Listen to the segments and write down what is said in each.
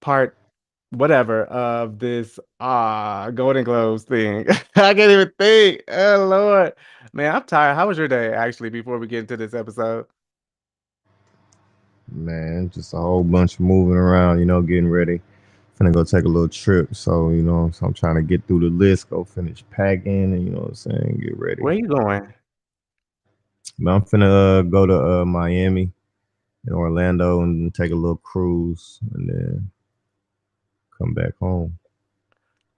part whatever of this Golden Globes thing. I can't even think. Oh Lord. Man, I'm tired. How was your day actually before we get into this episode? Man, just a whole bunch of moving around, getting ready. Finna go take a little trip. So I'm trying to get through the list, go finish packing, and what I'm saying, get ready. Where you going? But I'm finna go to Miami and Orlando and take a little cruise and then come back home.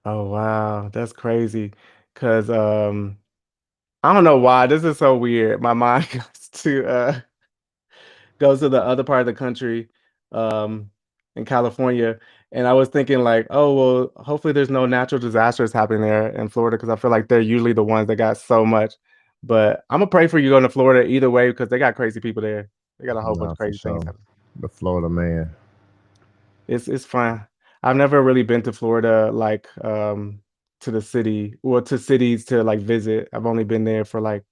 Oh wow, that's crazy. Cause I don't know why. This is so weird. My mind goes to the other part of the country, um, in California. And I was thinking like, oh well, hopefully there's no natural disasters happening there in Florida because I feel like they're usually the ones that got so much. But I'm gonna pray for you going to Florida either way because they got crazy people there. They got a whole bunch Nah, of for crazy things sure. happening. The Florida man. It's fun. I've never really been to Florida like to the city or to cities to like visit. I've only been there for like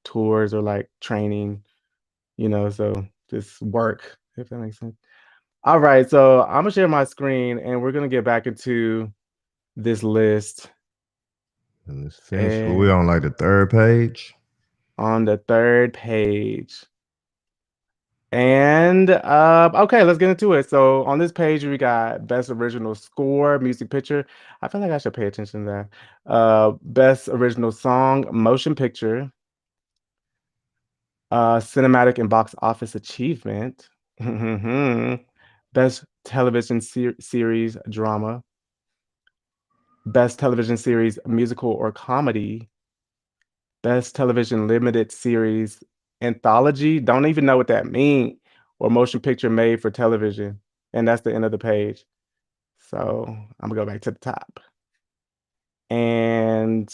tours or like training, so just work, if that makes sense. All right, so I'm gonna share my screen and we're gonna get back into this list. And it's finished. But we And on like the third page. on the third page. And okay, let's get into it. So on this page we got best original score, music picture. I feel like I should pay attention to that. Best original song, motion picture, cinematic and box office achievement. Best television series drama, best television series musical or comedy, best television limited series anthology. Don't even know what that means. Or motion picture made for television. And that's the end of the page. So I'm gonna go back to the top. And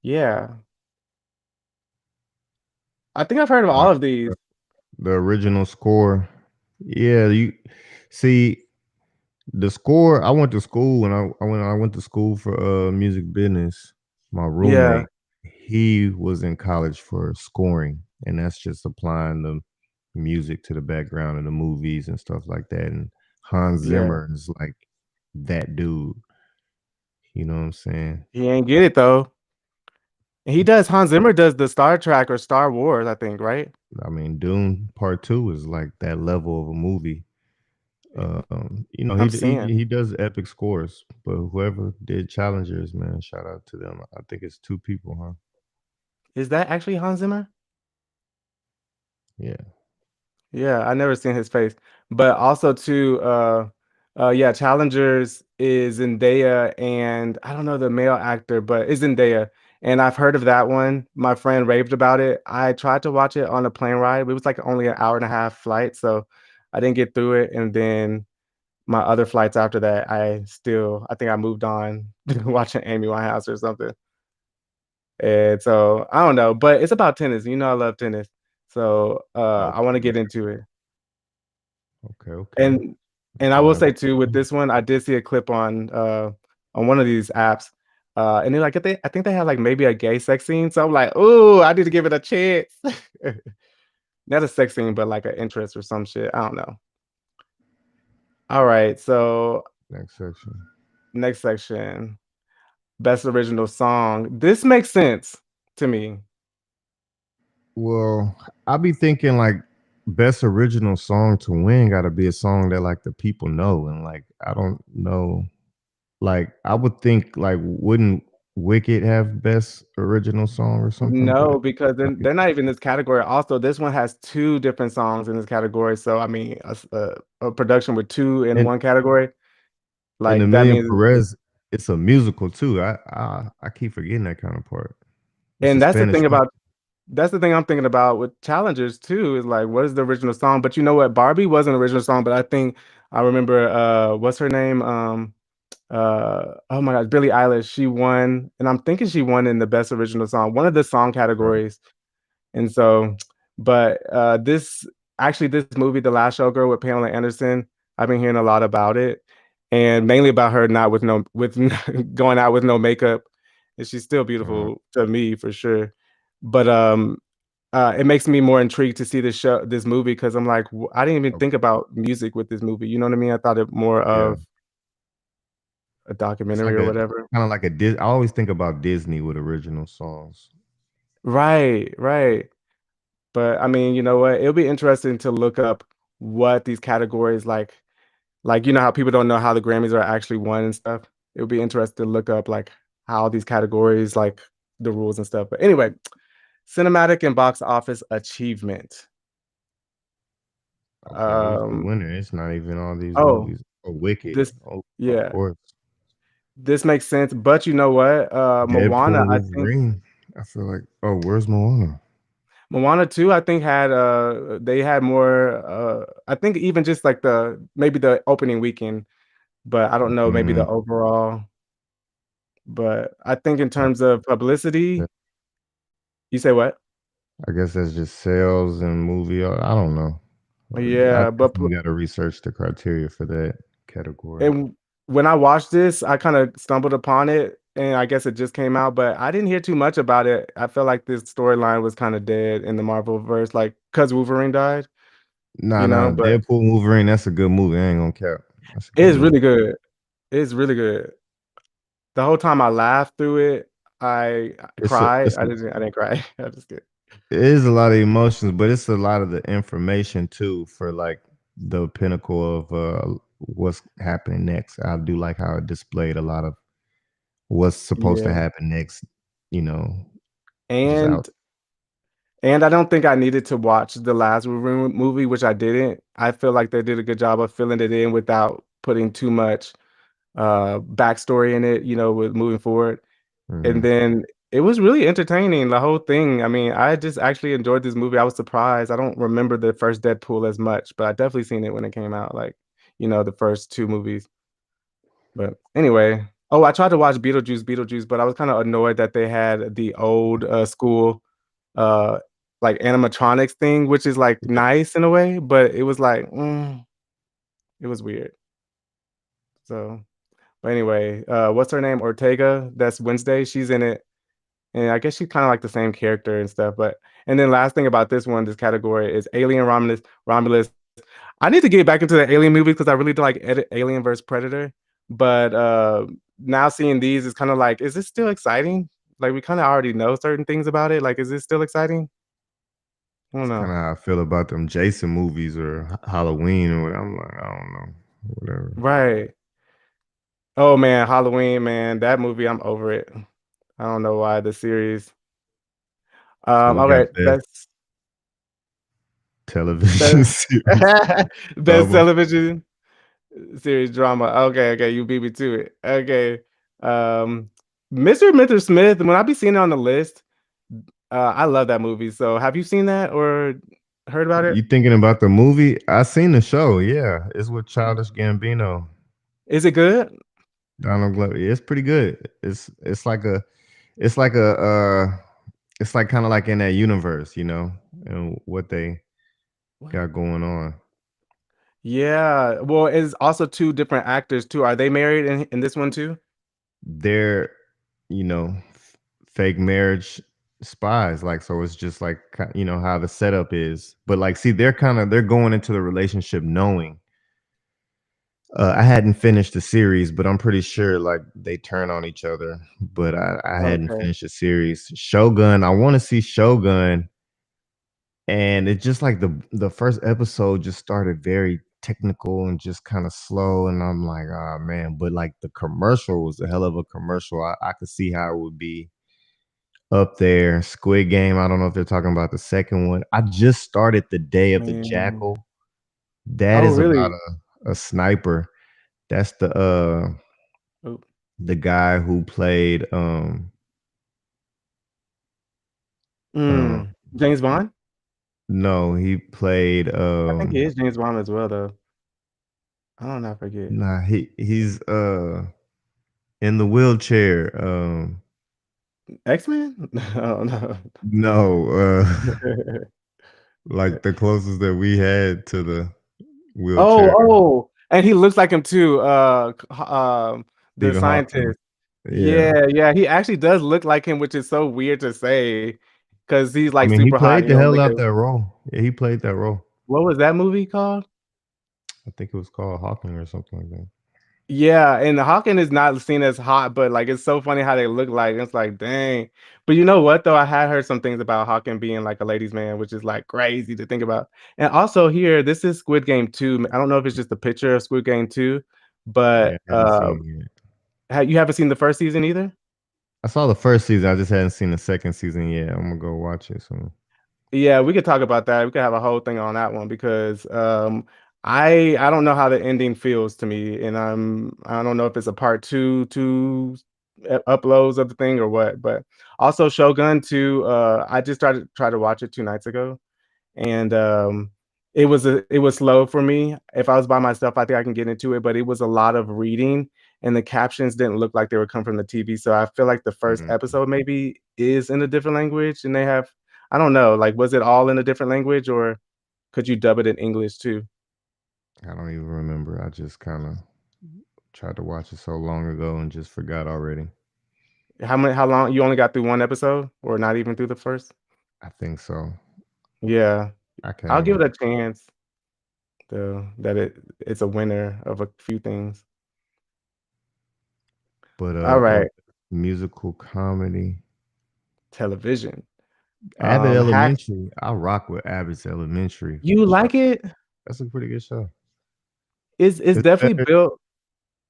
yeah, I think I've heard of all of these. The original score. Yeah, you see the score. I went to school when I went to school for music business. My Yeah, roommate, he was in college for scoring, and that's just applying the music to the background of the movies and stuff like that. And Hans yeah. Zimmer is like that dude. You know what I'm saying? He ain't get it though. He does. Hans Zimmer does the Star Trek or Star Wars, I think, right? I mean, Dune Part Two is like that level of a movie. I'm He seeing. does epic scores, but whoever did Challengers, man, shout out to them. I think it's two people, huh? Is that actually Hans Zimmer? Yeah. Yeah, I never seen his face. But also too, yeah, Challengers is Zendaya and I don't know the male actor, but it's Zendaya. And I've heard of that one. My friend raved about it. I tried to watch it on a plane ride. It was like only an hour and a half flight, so I didn't get through it. And then my other flights after that, I think I moved on watching Amy Winehouse or something. And so I don't know, but it's about tennis. You know I love tennis. So I want to Okay. get into it. Okay. Okay. And I will I'll have say too, with this one, I did see a clip on one of these apps, and they're like, I think they have like maybe a gay sex scene. So I'm like, "Ooh, I need to give it a chance." Not a sex scene, but like an interest or some shit. I don't know. All right, so next section. next section, best original song. This makes sense to me. Well, I be thinking like best original song to win got to be a song that like the people know, and like I don't know. Like I would think like wouldn't Wicked have best original song or something? But No, because then like, they're not even in this category. Also, this one has two different songs in this category. So I mean, a production with two in and one category. and Like that Amelia means, Perez, it's a musical too. I keep forgetting that kind of part. It's a and Spanish song. that's the thing I'm thinking about with challengers too, is like what is the original song? But you know what? Barbie was an original song, but I think I remember what's her name? Oh my gosh, Billie Eilish. She won, and I'm thinking she won in the best original song, one of the song Right. categories. And so, but this movie, The Last Showgirl with Pamela Anderson, I've been hearing a lot about it, and mainly about her not with no with going out with no makeup, and she's still Uh, beautiful to me for sure. But it makes me more intrigued to see this movie because I'm like, I didn't even think Okay. about music with this movie. You know what I mean? I thought it more Yeah. of a It's documentary like or a whatever. kinda like a Dis I always think about Disney with original songs. Right, right. But I mean, you know what? It'll be interesting to look up what these categories like you know how people don't know how the Grammys are actually won and stuff. It'll be interesting to look up like how these categories like the rules and stuff. But anyway, cinematic and box office achievement. Okay, who's the Um winner? It's not even all these oh, movies. Oh, Wicked. this Oh, of yeah, course. this makes sense. But you know what? Moana, Deadpool, I think Wolverine. I feel like, oh, where's Moana? Moana 2, I think had they had more I think even just like the maybe the opening weekend, but I don't know, maybe Mm, the overall. But I think in terms of yeah, publicity, you say what? I guess that's just sales and movie. I don't know. I Yeah, but definitely got to research the criteria for that category. and when I watched this, I kind of stumbled upon it, and I guess it just came out, but I didn't hear too much about it. I felt like this storyline was kind of dead in the Marvel verse, like because Wolverine died, Nah, you nah. know. But Deadpool, Wolverine. That's a good movie. I ain't gonna cap. That's a it good is movie. really good. It's really good. The whole time I laughed through it, I It's a, cried. it's a, I didn't cry. I just did. it is a lot of emotions, but it's a lot of the information too for like the pinnacle of what's happening next. I do like how it displayed a lot of what's supposed to Yeah, happen next. You know, just out. and I don't think I needed to watch the last Wolverine movie, which I didn't. I feel like they did a good job of filling it in without putting too much backstory in it, you know, with moving forward. And Mhm. then it was really entertaining, the whole thing. I mean, I just actually enjoyed this movie. I was surprised. I don't remember the first Deadpool as much, but I definitely seen it when it came out, like, you know, the first two movies. But anyway, oh, I tried to watch Beetlejuice, but I was kind of annoyed that they had the old school uh like animatronics thing, which is like Yeah, nice in a way, but it was like it was weird. So, but anyway, what's her name? Ortega. That's Wednesday. She's in it, and I guess she's kind of like the same character and stuff. But and then last thing about this one, this category is Alien Romulus. Romulus. I need to get back into the Alien movies because I really do like Alien versus Predator. But now seeing these is kind of like, is this still exciting? Like we kind of already know certain things about it. Like, is this still exciting? I don't it's kind know. of how I feel about them Jason movies or Halloween or I'm like, I don't know, whatever. Right. Oh man, Halloween, man, that movie, I'm over it. I don't know why the series. So we got Okay, television best series best drama. television series drama. Okay, okay, you beat me to it. Okay, um, Mr. Smith. When I be seeing it on the list, I love that movie. So, have you seen that or heard about it? You thinking about the movie? I seen the show. Yeah, it's with Childish Gambino, Is it good? Donald Glover. Yeah, it's pretty good. It's like a it's like kind of like in that universe, you know, and what they What? got going on. Yeah. Well, it's also two different actors too. Are they married in this one too? They're, you know, fake marriage spies. Like, so it's just like, you know, how the setup is. But like, see, they're going into the relationship knowing. I hadn't finished the series, but I'm pretty sure like they turn on each other. But I hadn't Okay. finished the series. Shogun, I want to see Shogun, and it's just like the first episode just started very technical and just kind of slow, and I'm like, oh man. But like the commercial was a hell of a commercial. I could see how it would be up there. Squid Game. I don't know if they're talking about the second one. I just started the Day of the Man. Jackal. That Oh, is about really? a sniper. That's Oh, the guy who played um James Bond? no, he played I think it is James Bond as well, though. I don't know. I forget. nah, he's in the wheelchair. X-Men? Oh no. No, like the closest that we had to the Oh, wheelchair, oh, and he looks like him too. The Stephen Hawking. scientist. Yeah. Yeah, yeah. He actually does look like him, which is so weird to say. because he's I like mean, he super hot. played He the don't hell look out at that role. Yeah, he played that role. what was that movie called? I think it was called Hawking or something like that. Yeah, and Hawking is not seen as hot, but like it's so funny how they look like. It's like, dang. But you know what though? I had heard some things about Hawking being like a ladies' man, which is like crazy to think about. And also here, this is Squid Game 2. I don't know if it's just a picture of Squid Game 2, Yeah, but I haven't seen it yet. you haven't seen the first season either? I saw the first season. I just hadn't seen the second season yet. I'm gonna go watch it soon. Yeah, we could talk about that. We could have a whole thing on that one because I don't know how the ending feels to me, and I don't know if it's a part two uploads of the thing or what. But also Shogun 2, I just started try to watch it 2 nights ago, and it was slow for me. If I was by myself, I think I can get into it, but it was a lot of reading, and the captions didn't look like they would come from the TV. So I feel like the first Mhm. episode maybe is in a different language, and they have I don't know, like was it all in a different language, or could you dub it in English too? I don't even remember. I just kind of tried to watch it so long ago and just forgot already. How long you only got through one episode, or not even through the first? I think so. Yeah, I can't I'll give it remember. a chance though that it's a winner of a few things. But All right, musical comedy. television. Abbott Hacks. Elementary. I rock with Abbott's Elementary You for sure. like it? That's a pretty good show. It's It's definitely better. built.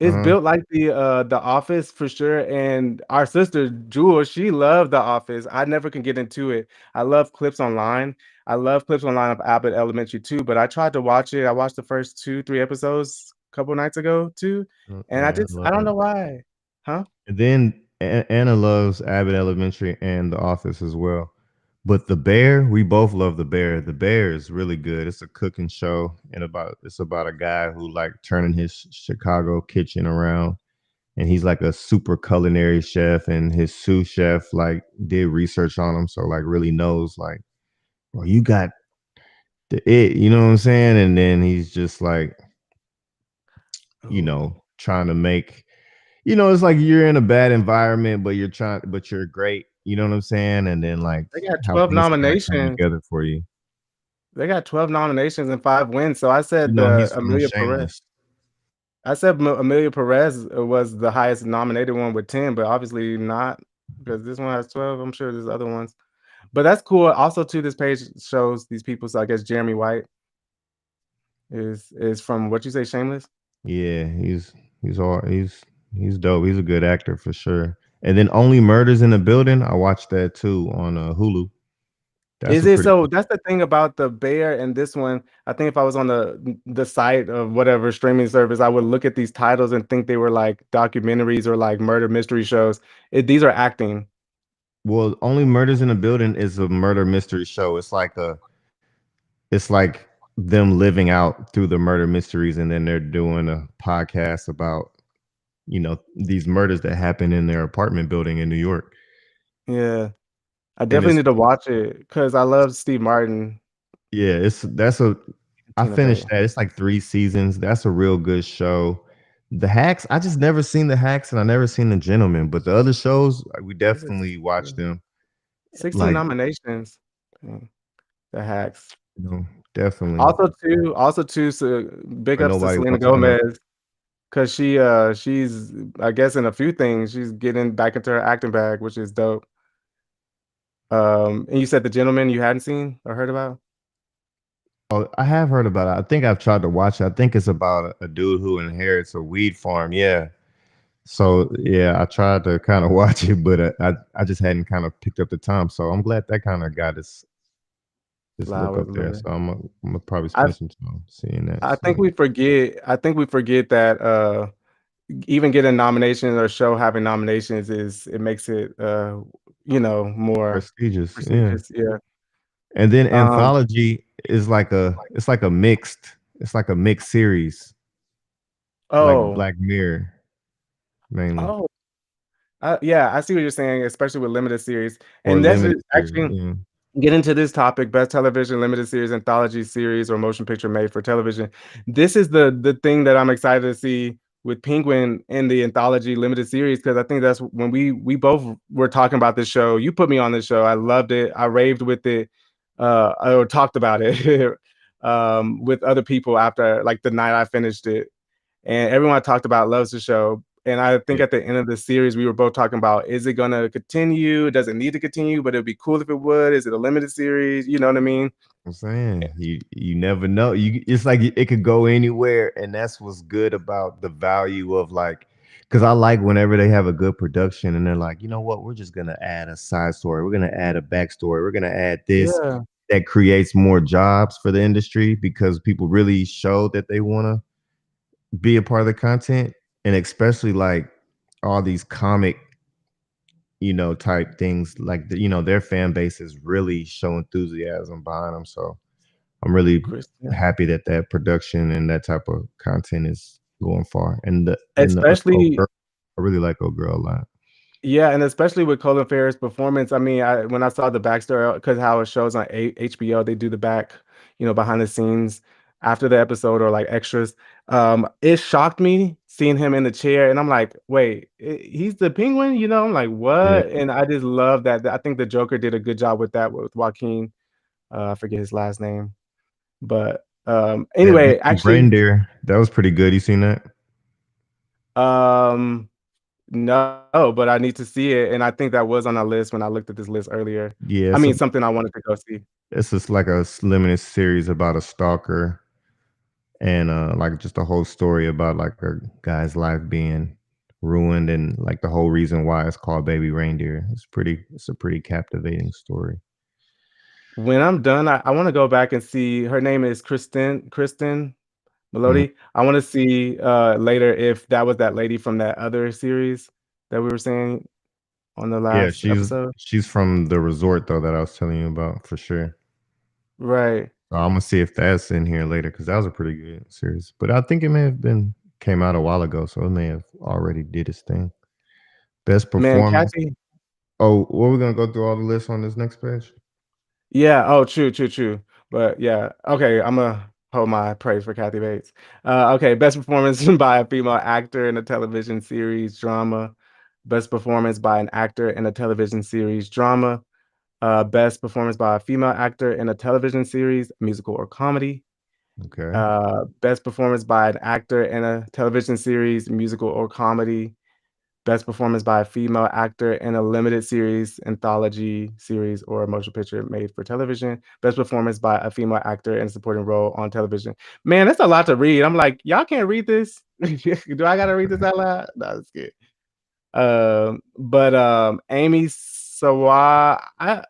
It's Uh, built like the Office for sure. And our sister Jewel, she loved The Office. I never can get into it. I love Clips Online. I love Clips Online of Abbott Elementary too. But I tried to watch it. I watched the first 2, 3 episodes a couple nights ago too, and yeah, I I love don't it. know why, huh? And then Anna loves Abbott Elementary and The Office as well. But The Bear, we both love The Bear. The Bear is really good. It's a cooking show and it's about a guy who like turning his Chicago kitchen around, and he's like a super culinary chef, and his sous chef like did research on him, so like really knows like, well, you got you know what I'm saying? And then he's just like, Oh, trying to make, it's like you're in a bad environment, but but you're great. You know what I'm saying? And then like they got how 12 things kind of come nominations. together for you. They got 12 nominations and 5 wins. So I You said know, the he's from Amelia Perez. Shameless. I said Amelia Perez was the highest nominated one with 10, but obviously not because this one has 12. I'm sure there's other ones. But that's cool. Also, too, this page shows these people. So I guess Jeremy White is from what you say, Shameless. Yeah, he's all he's dope. He's a good actor for sure. And then Only Murders in the Building, I watched that too on Hulu. That's Is a it pretty so? good. That's the thing about the Bear and this one. I think if I was on the site of whatever streaming service, I would look at these titles and think they were like documentaries or like murder mystery shows. These are acting. Well, Only Murders in the Building is a murder mystery show. It's like them living out through the murder mysteries, and then they're doing a podcast about these murders that happen in their apartment building in New York. Yeah, I And definitely need to watch it because I love Steve Martin it's that's a and I Tina Fey. finished that. It's like 3 seasons. That's a real good show. The Hacks, I just never seen The Hacks, and I never seen The Gentleman, but the other shows, we Is it definitely watch them. 16 Like, nominations? The Hacks. definitely. Also too, so big But ups to nobody Selena wants to know. Gomez because she's I guess in a few things she's getting back into her acting bag, which is dope. And you said The Gentleman you hadn't seen or heard about? Oh, I have heard about it. I think I've tried to watch it. I think it's about a dude who inherits a weed farm. Yeah. So yeah, I tried to kind of watch it, but I just hadn't kind of picked up the time. So I'm glad that kind of got this look Flowers, up there. man. So I'm gonna probably I spend some time seeing that I think soon. we forget. I think we forget that even getting nominations or show having nominations is it makes it more Prestigious, yeah. prestigious. Yeah. And then Um. anthology is like it's like a mixed series, like Oh. Black Mirror mainly, Oh. Yeah. I see what you're saying, especially with limited series, or and that's limited series. actually Yeah. get into this topic: best television limited series, anthology series, or motion picture made for television. This is the thing that I'm excited to see with Penguin in the anthology limited series because I think that's when we both were talking about this show. You put me on this show. I loved it. I raved with it, or talked about it with other people after like the night I finished it, and everyone I talked about loves the show. And I think Yeah. at the end of the series, we were both talking about, is it gonna continue? Does it need to continue? But it'd be cool if it would. Is it a limited series? You know what I mean? I'm saying you never know. You it's like it could go anywhere, and that's what's good about the value of like, because I like whenever they have a good production and they're like, you know what, we're just gonna add a side story, we're gonna add a backstory, we're gonna add this Yeah. that creates more jobs for the industry because people really show that they want to be a part of the content, and especially like all these comic type things like their fan bases really show enthusiasm behind them. So I'm really Christian. happy that that production and that type of content is going far. And the old Especially girl, I really like old girl a lot. Yeah, and especially with Colin Farrell's performance. I mean, when I saw the backstory, because how it shows on HBO, they do the back, behind the scenes after the episode or like extras. It shocked me seeing him in the chair, and I'm like, wait, he's the Penguin? I'm like, Yeah, what? And I just love that. I think the Joker did a good job with that with Joaquin. I forget his last name, but that anyway, Mickey actually, reindeer, that was pretty good. You seen that? um, no, but I need to see it, and I think that was on our list when I looked at this list earlier. Yeah, I mean, something I wanted to go see. it's just like a limited series about a stalker and like just a whole story about like a guy's life being ruined and like the whole reason why it's called Baby Reindeer. It's a pretty captivating story. When I'm done, I wanna go back and see her name is Kristen Mhm. Melody. I wanna see, later if that was that lady from that other series that we were saying on the Yeah, last she's episode. she's from the resort though that I was telling you about for sure. Right. So I'm gonna see if that's in here later because that was a pretty good series. But I think it may have been came out a while ago, so it may have already did its thing. Best Man, performance. Kathy. Oh, what we gonna go through all the lists on this next page? Yeah, oh, true, true, true. But yeah, okay, Imma hold my praise for Kathy Bates. Okay, best performance by a female actor in a television series drama. Best performance by an actor in a television series drama. Best performance by a female actor in a television series, musical or comedy. Okay. Best performance by an actor in a television series, musical or comedy. Best performance by a female actor in a limited series, anthology series, or a motion picture made for television. Best performance by a female actor in a supporting role on television. Man, that's a lot to read. I'm like, y'all can't read this. Do I gotta read this out loud? No, it's good. But Amy Sawa,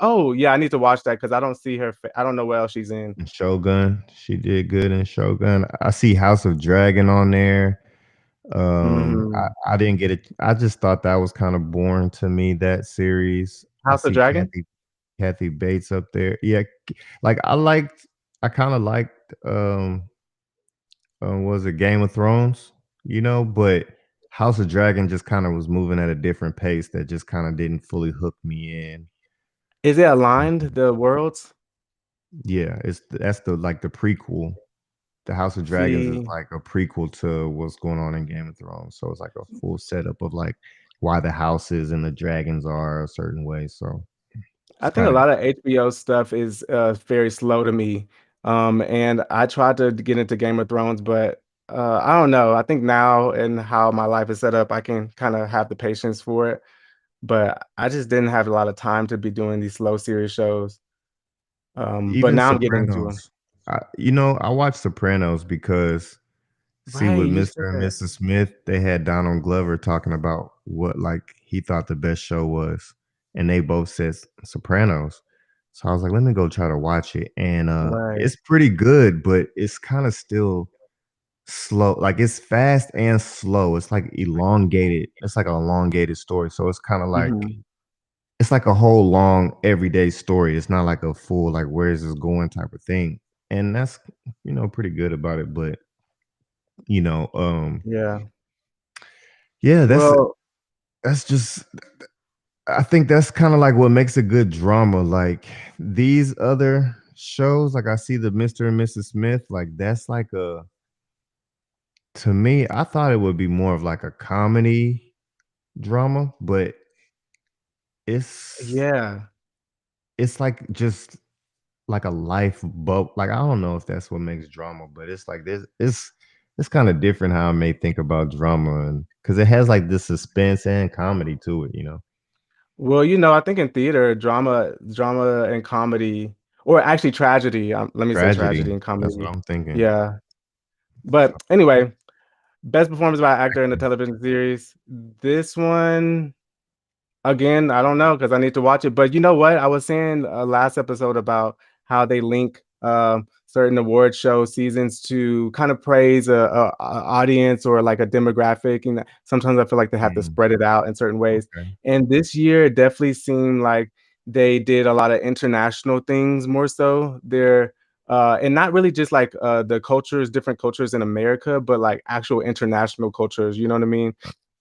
oh yeah, I need to watch that because I don't see her. I don't know what else she's in. And Shogun, she did good in Shogun. I see House of Dragon on there. Mhm. I didn't get it. I just thought that was kind of boring to me, that series. I House of see Dragon. Kathy Bates up there. Yeah, like I kind of liked was it Game of Thrones, but House of Dragon just kind of was moving at a different pace that just kind of didn't fully hook me in. Is it aligned? The worlds? Yeah, that's the like the prequel. The House of Dragons is See, like a prequel to what's going on in Game of Thrones. So it's like a full setup of like why the houses and the dragons are a certain way. So it's I think a kind of lot of HBO stuff is very slow to me. And I tried to get into Game of Thrones, but I don't know. I think now and how my life is set up, I can kind of have the patience for it. But I just didn't have a lot of time to be doing these slow series shows. But even now I'm getting into them. Sopranos. I watched Sopranos because see Right, with you said Mr. and that. Mrs. Smith, they had Donald Glover talking about what like he thought the best show was, and they both said Sopranos. So I was like, let me go try to watch it, and Right. it's pretty good, but it's kind of still slow. Like it's fast and slow. It's like elongated. It's like an elongated story. So it's kind of like Mhm. it's like a whole long everyday story. It's not like a full like where is this going type of thing. And that's pretty good about it. But you know, Yeah. yeah, Well, that's just I think that's kind of like what makes a good drama. Like these other shows, like I see the Mr. and Mrs. Smith, like that's like To me, I thought it would be more of like a comedy drama, but it's Yeah. it's like just like a life but like I don't know if that's what makes drama, but it's like this it's kind of different how I may think about drama and because it has like this suspense and comedy to it, you know. Well, I think in theater, drama and comedy, or actually tragedy. Let me say tragedy Tragedy. and That's what comedy. I'm thinking. Yeah. But anyway, best performance by actor in a television series. This one, again, I don't know because I need to watch it. But you know what? I was saying last episode about how they link certain award show seasons to kind of praise a audience or like a demographic. And sometimes I feel like they have to Mm, spread it out in certain ways. okay. And this year it definitely seemed like they did a lot of international things more so. They're and not really just like the cultures, different cultures in America, but like actual international cultures. You know what I mean?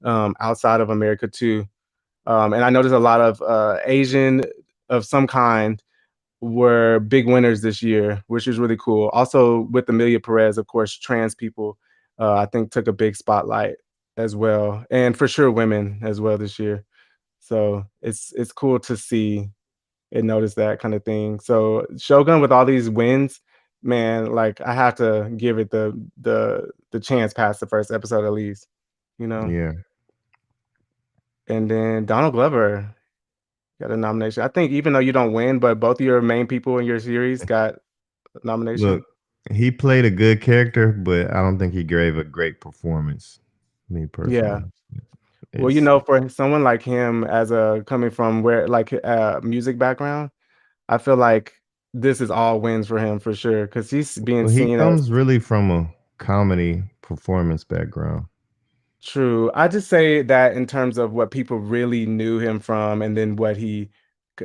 Outside of America too. And I noticed a lot of Asian of some kind were big winners this year, which is really cool. Also, with Amelia Perez, of course, trans people, I think took a big spotlight as well, and for sure, women as well this year. So it's cool to see and notice that kind of thing. So Shogun with all these wins, man, like I have to give it the chance past the first episode at least, you know. Yeah. And then Donald Glover, got a nomination. I think even though you don't win, but both of your main people in your series got a Look, nomination. he played a good character, but I don't think he gave a great performance. Me Yeah. personally. Well, It's for someone like him as a coming from where like music background, I feel like this is all wins for him for sure because he's being well, he seen as comes really from a comedy performance background. true. I just say that in terms of what people really knew him from, and then what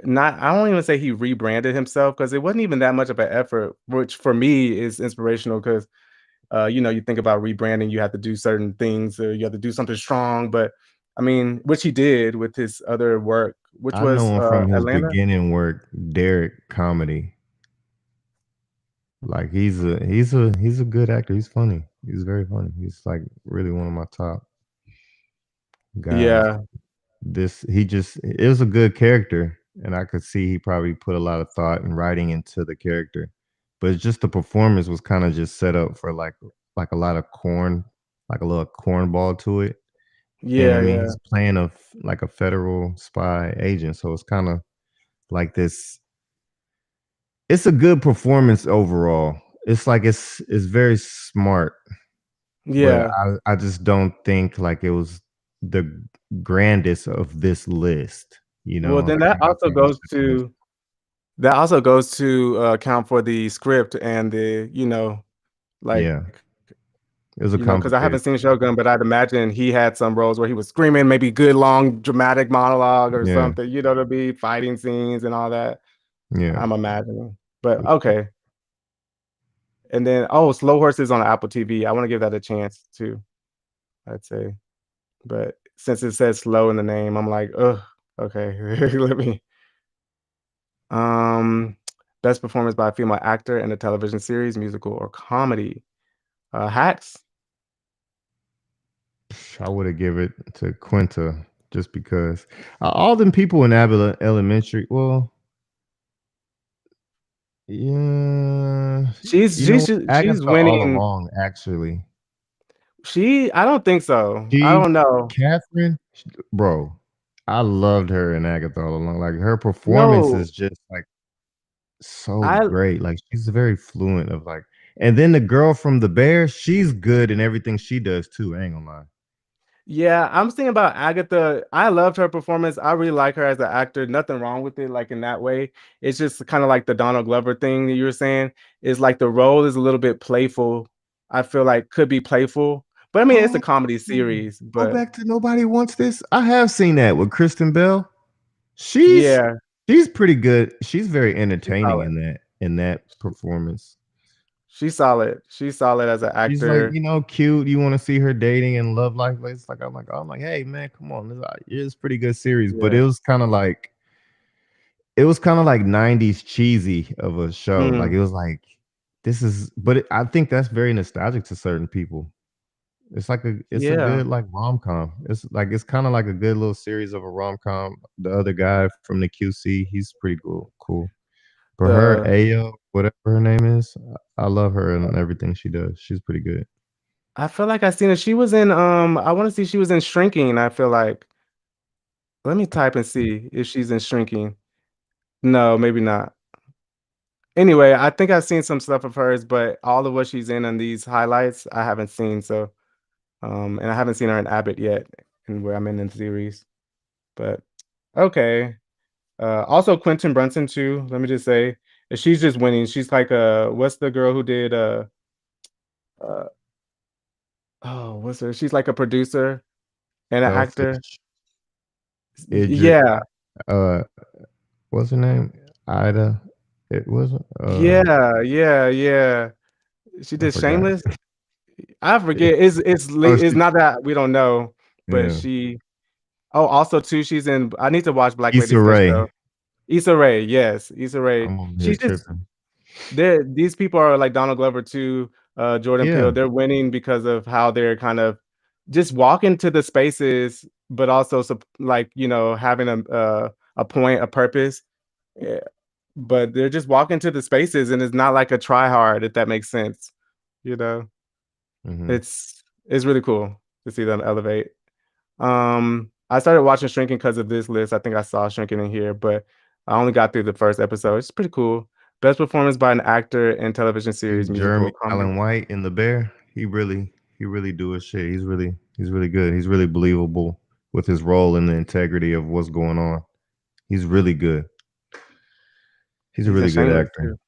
not. I don't even say he rebranded himself because it wasn't even that much of an effort, which for me is inspirational because you think about rebranding, you have to do certain things, or you have to do something strong. But I mean, which he did with his other work, which I was know him from his Atlanta. beginning work, Derek Comedy. Like he's a good actor. He's funny. He's very funny. He's like really one of my top guys. Yeah, This he just it was a good character, and I could see he probably put a lot of thought and writing into the character. But it's just the performance was kind of just set up for like a lot of corn, like a little cornball to it. And yeah, I mean, yeah, he's playing like a federal spy agent, so it's kind of like this. It's a good performance overall. It's like it's very smart, but yeah. I just don't think like it was the grandest of this list, you Well, know? then Like I don't think he should have been. that also goes to account for the script and the like Yeah, it was a because I haven't complicated seen Shogun, but I'd imagine he had some roles where he was screaming, maybe good long dramatic monologue or yeah, something, to be fighting scenes and all that. yeah. I'm imagining. But okay. And then Slow Horses on Apple TV. I want to give that a chance too, I'd say. But since it says slow in the name, I'm like, ugh, okay. Let me um best performance by a female actor in a television series, musical, or comedy. Hacks. I woulda give it to Quinta just because all them people in Abilene Elementary well, yeah, She's you know, she's she's Agatha all winning. along, actually. I don't think so. I She don't know. Catherine, bro, I loved her in Agatha all along, like, her performance No, is just, like, so I great, like, she's very fluent of, like and then the girl from The Bear, she's good in everything she does too, I ain't gonna lie. Yeah, I'm thinking about Agatha. I loved her performance. I really like her as an actor. Nothing wrong with it, like in that way. It's just kind of like the Donald Glover thing that you were saying. Is like the role is a little bit playful. I feel like could be playful, but I mean it's a Oh, comedy series. go But back to Nobody Wants This? I have seen that with Kristen Bell. She's yeah, she's pretty good. She's very she's entertaining solid. in that performance. She's solid. She's solid as an She's like, actor. you know, cute. You want to see her dating and love life. Like, it's like I'm like, hey man, come on. It's a pretty good series, but Yeah. it was kind of like 90s cheesy of a show. Like Mm. it was like this is but I think that's very nostalgic to certain people. It's a Yeah. good like rom-com. It's kind of like a good little series of a rom-com. The other guy from the QC, he's pretty cool. But her The Ayo, whatever her name is, I love her and everything she does. She's pretty good. I feel like I seen her. She was in I want to see she was in Shrinking, I feel like. Let me type and see if she's in Shrinking. No, maybe not. Anyway, I think I've seen some stuff of hers, but all of what she's in these highlights, I haven't seen. So, and I haven't seen her in Abbott yet, and where I'm in the series. But okay. Also Quentin Brunson too. Let me just say, she's just winning. She's like what's the girl who did uh oh, what's her? She's like a producer and an actor. Selfish. Idris, Yeah, uh, what's her name? Ida. It wasn't. yeah. She I did forgot. Shameless. I It, forget. oh, It's she. not that we don't know, but Yeah. she. Oh, also too, she's in. I need to watch Black Issa Lady Rae. Special. Issa Rae, yes, Issa Rae. I'm over here She's just tripping. there. These people are like Donald Glover too, Jordan Peele. Yeah. They're winning because of how they're kind of just walking to the spaces, but also like having a point, a purpose. Yeah. But they're just walking to the spaces, and it's not like a try hard, if that makes sense. You know, Hmm. it's really cool to see them elevate. I started watching Shrinking because of this list. I think I saw Shrinking in here, but I only got through the first episode. It's pretty cool. Best performance by an actor in television series, And musical, Jeremy comedy. Allen White in The Bear, he really do his shit. He's really good. He's really believable with his role and the integrity of what's going on. He's really good. He's a He's in really good Shameless actor. too.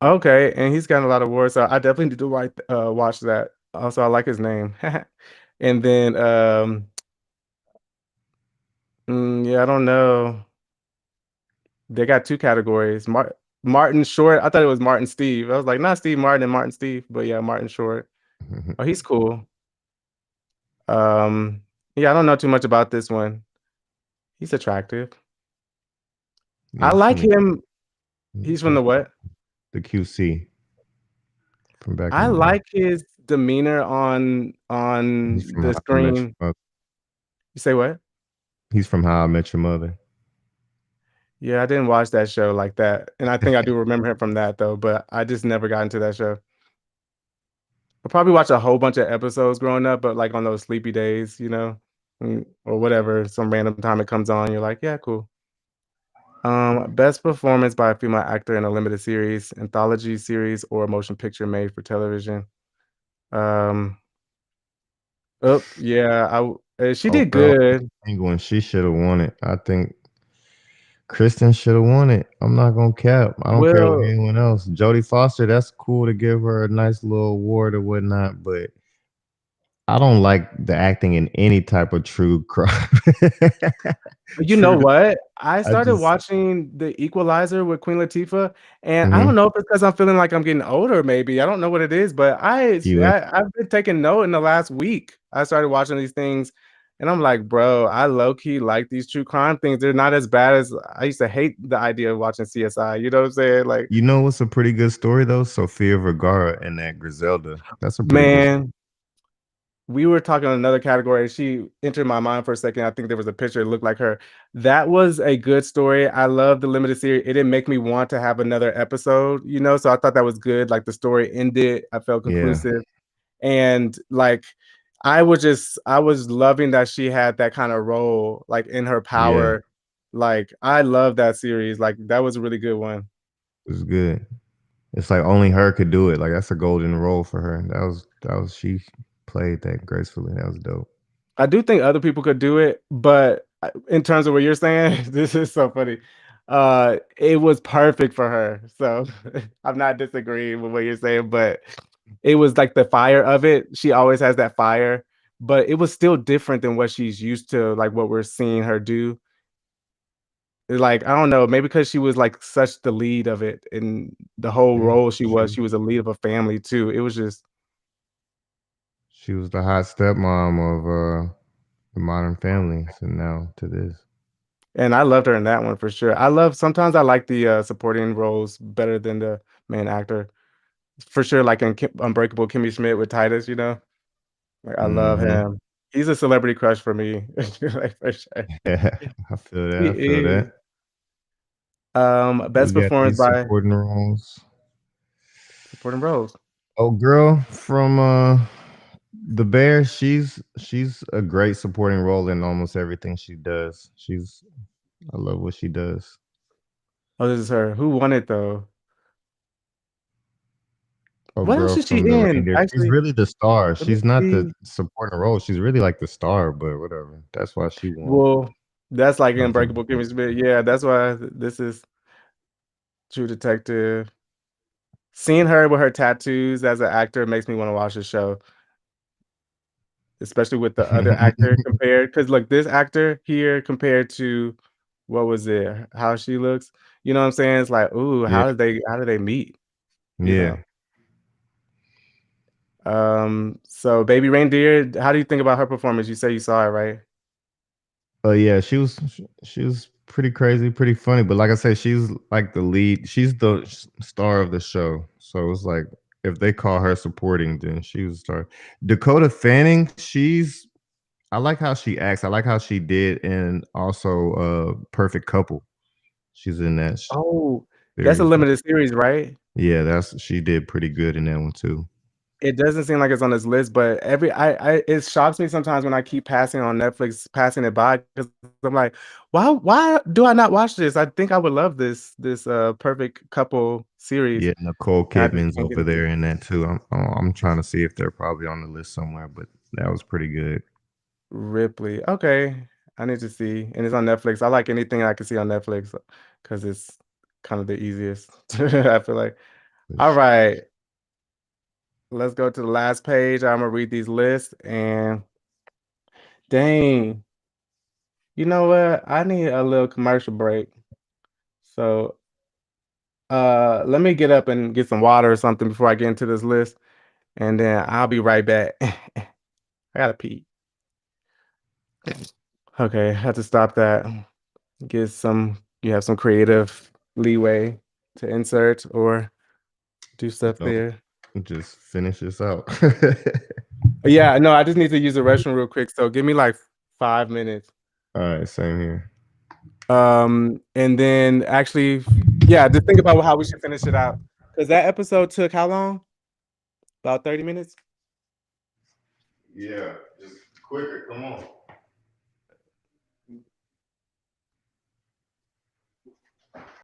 Okay, and he's gotten a lot of awards, so I definitely need to watch that. Also, I like his name. And then, yeah, I don't know. They got two categories. Martin Short. I thought it was Martin Steve. I was like, not Steve Martin and Martin Steve, but yeah, Martin Short. Oh, he's cool. Um, yeah, I don't know too much about this one. He's attractive. Yeah, I he's like from him. the He's from the what? QC from back in I the day. like his demeanor He's on from How the I Met Your screen. Mother. You say what? He's from How I Met Your Mother. Yeah, I didn't watch that show like that. And I think I do remember him from that though, but I just never got into that show. I probably watched a whole bunch of episodes growing up, but like on those sleepy days, or whatever, some random time it comes on, you're like, yeah, cool. Best performance by a female actor in a limited series, anthology series, or motion picture made for television. Um, oh yeah, she Oh, did bro, good. Penguin, she should have won it. I think Kristen should have won it. I'm not gonna cap. I don't care what Well, anyone else. Jodie Foster, that's cool to give her a nice little award or whatnot, but I don't like the acting in any type of true crime. you know True, what? I I started just, watching The Equalizer with Queen Latifah, and I don't hmm know if it's because I'm feeling like I'm getting older, maybe. I don't know what it is, but you in, I've been taking note in the last week. I started watching these things, and I'm like, bro, I low key like these true crime things. They're not as bad as I used to hate the idea of watching CSI. You know what I'm saying? Like, you know what's a pretty good story though? Sofia Vergara and that Griselda. That's a pretty good story. man, we were talking on another category. She entered my mind for a second. I think there was a picture that looked like her. That was a good story. I love the limited series. It didn't make me want to have another episode, so I thought that was good. Like the story ended, I felt Yeah, conclusive. And like I was loving that she had that kind of role, like in her yeah, power. Like I love that series. Like that was a really good one. it was good. It's like only her could do it. Like that's a golden role for her. She played that gracefully. That was dope. I do think other people could do it, but in terms of what you're saying, this is so funny. It was perfect for her. So I'm not disagreeing with what you're saying, but it was like the fire of it. She always has that fire, but it was still different than what she's used to, like what we're seeing her do. Like, I don't know, maybe because she was like such the lead of it and the whole Yeah, role she she was a lead of a family too. It was just she was the hot stepmom of the Modern Family. So now to this. And I loved her in that one for sure. Sometimes I like the supporting roles better than the main actor. For sure, like in Unbreakable Kimmy Schmidt with Titus. Like, I love Mhm. him. He's a celebrity crush for me, like, for sure. Yeah, I feel He that, I feel is. that. Best We got performance these by supporting roles. supporting roles. Oh, girl from, The Bear, she's a great supporting role in almost everything she does. I love what she does. Oh, this is her. Who won it though? Oh, What else girl is she from The in? Reindeer, she's Actually, really the star. let me She's not the see. supporting role, she's really like the star, but whatever. That's why she won. Well, that's like I'm just Unbreakable Kimmy Schmidt. Yeah, that's why this is True Detective. Seeing her with her tattoos as an actor makes me want to watch the show, especially with the other actor compared. Because look, this actor here compared to what was it? How she looks. You know what I'm saying? It's like, ooh, Yeah, how did they meet? You yeah. know. So Baby Reindeer, how do you think about her performance? You say you saw it, right? Yeah, she was pretty crazy, pretty funny, but like I said, she's like the lead. She's the star of the show. So it's like if they call her supporting, then she was star. Dakota Fanning, I like how she acts. I like how she did in also Perfect Couple. She's in that Oh, that's a series. limited series, right? Yeah, she did pretty good in that one too. It doesn't seem like it's on this list, but I it shocks me sometimes when I keep passing on Netflix, passing it by because I'm like, why do I not watch this? I think I would love this Perfect Couple series. Yeah, Nicole And I just Kidman's can't get over into there it. in that too. I'm trying to see if they're probably on the list somewhere, but that was pretty good. Ripley. Okay. I need to see. And it's on Netflix. I like anything I can see on Netflix because it's kind of the easiest. I feel like. For All sure. right. Let's go to the last page. I'm gonna read these lists and dang. You know what? I need a little commercial break. So, let me get up and get some water or something before I get into this list, and then I'll be right back. I gotta pee. Okay, I have to stop that. Get some, you have some creative leeway to insert or do stuff No, there. just finish this out. Yeah, no, I just need to use the restroom real quick. So give me like 5 minutes. All right, same here. And then actually, yeah, just think about how we should finish it out. Because that episode took how long? About 30 minutes? Yeah, just quicker. Come on.